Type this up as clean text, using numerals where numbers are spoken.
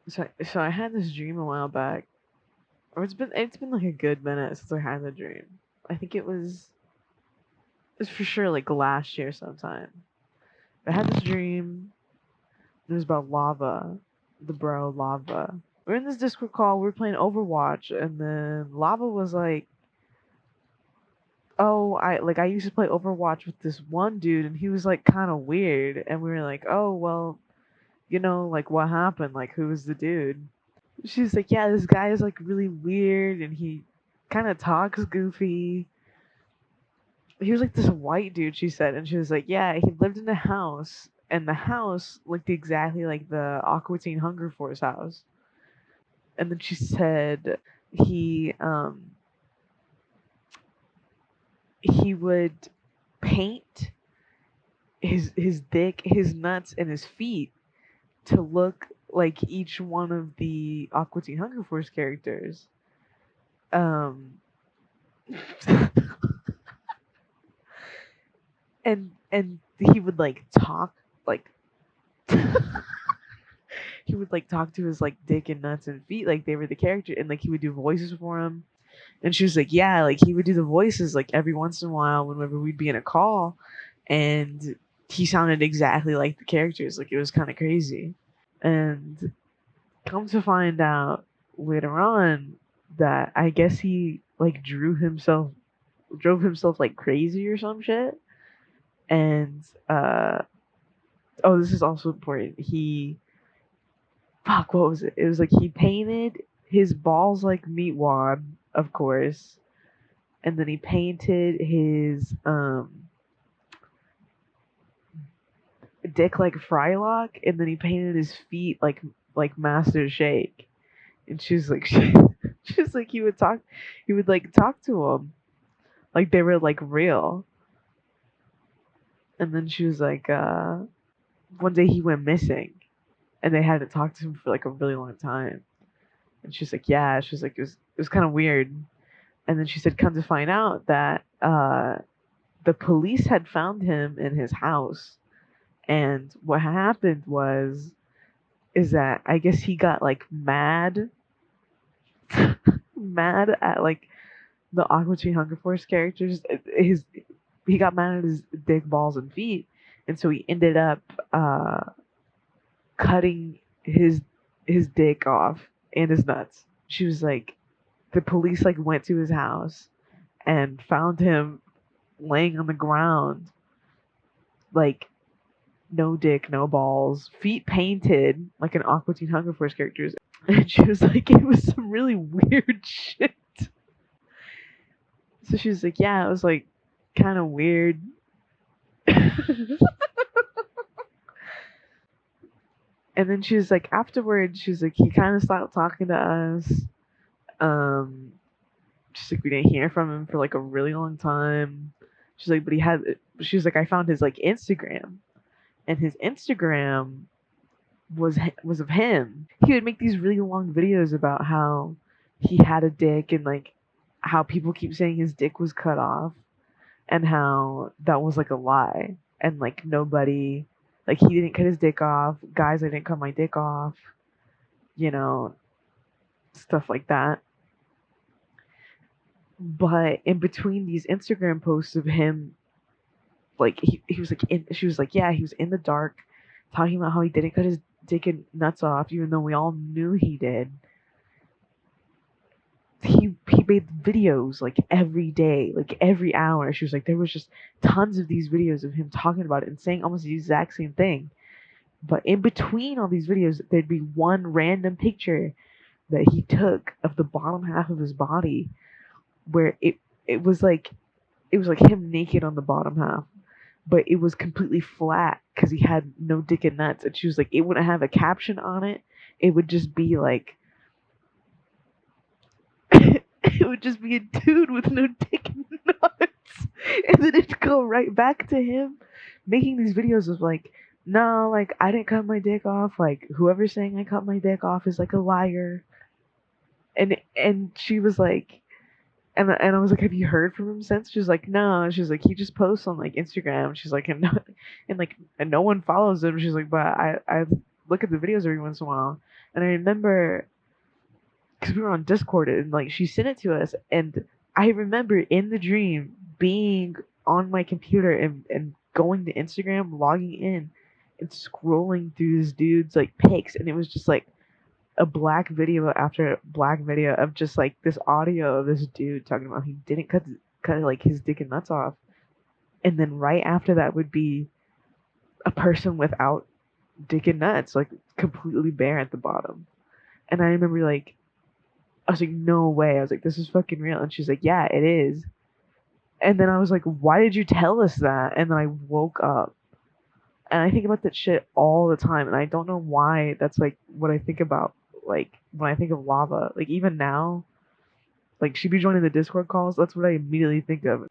So I had this dream a while back, or it's been like a good minute since I had the dream. I think it was for sure like last year sometime. I had this dream. It was about lava, the bro lava. We're in this Discord call. We were playing Overwatch, and then lava was like, "Oh, I used to play Overwatch with this one dude, and he was like kind of weird." And we were like, "Oh well, like what happened? Like who was the dude?" She's like, "Yeah, this guy is like really weird, and he kind of talks goofy." He was like this white dude, she said, and she was like, "Yeah, he lived in a house, and the house looked exactly like the Aqua Teen Hunger Force house." And then she said he um he would paint his dick, his nuts, and his feet to look like each one of the Aqua Teen Hunger Force characters. Um, and he would like talk like he would like talk to his like dick and nuts and feet like they were the character, and like he would do voices for him. And she was like, "Yeah, like he would do the voices like every once in a while whenever we'd be in a call, and he sounded exactly like the characters. Like it was kind of crazy." And come to find out later on that I guess he like drove himself like crazy or some shit. And oh, this is also important. What was it? It was like he painted his balls like meatwad, of course, and then he painted his dick like Frylock, and then he painted his feet like Master Shake. And she was like, she was like, he would like talk to him like they were like real. And then she was like, one day he went missing, and they hadn't talked to him for like a really long time. And she's like, yeah, she was like, it was kind of weird. And then she said, come to find out that the police had found him in his house, and what happened was is that I guess he got like mad, mad at like the Aqua Teen Hunger Force characters. His He got mad at his dick, balls, and feet, and so he ended up cutting his dick off and his nuts. She was like, the police like went to his house and found him laying on the ground, like no dick, no balls, feet painted like an Aqua Teen Hunger Force characters. And she was like, it was some really weird shit. So she was like, yeah, it was like kind of weird. And then she was like, afterwards, she was like, he kind of stopped talking to us. Um, she's like, we didn't hear from him for like a really long time. She's like, but she was like, I found his like Instagram, and his Instagram was of him. He would make these really long videos about how he had a dick, and like how people keep saying his dick was cut off, and how that was like a lie, and like nobody, like he didn't cut his dick off. Guys, I didn't cut my dick off. You know, stuff like that. But in between these Instagram posts of him, like he was like she was like, yeah, he was in the dark talking about how he didn't cut his dick and nuts off, even though we all knew he did. He made videos like every day, like every hour. She was like, there was just tons of these videos of him talking about it and saying almost the exact same thing. But in between all these videos, there'd be one random picture that he took of the bottom half of his body, where it was like him naked on the bottom half, but it was completely flat because he had no dick and nuts. And she was like, it wouldn't have a caption on it. It would just be like, it would just be a dude with no dick and nuts. And then it'd go right back to him making these videos of like, no, like I didn't cut my dick off. Like whoever's saying I cut my dick off is like a liar. And she was like, and I was like, have you heard from him since? She's like, no. She's like, he just posts on like Instagram. She's like, and like, and no one follows him. She's like, but I look at the videos every once in a while. And I remember because we were on Discord and like she sent it to us, and I remember in the dream being on my computer and going to Instagram, logging in, and scrolling through this dude's like pics, and it was just like a black video after black video of just like this audio of this dude talking about he didn't cut like his dick and nuts off, and then right after that would be a person without dick and nuts, like completely bare at the bottom. And I remember like I was like, no way. I was like, this is fucking real. And she's like, yeah, it is. And then I was like, why did you tell us that? And then I woke up. And I think about that shit all the time. And I don't know why that's like what I think about, like, when I think of lava. Like, even now, like, she be joining the Discord calls. That's what I immediately think of.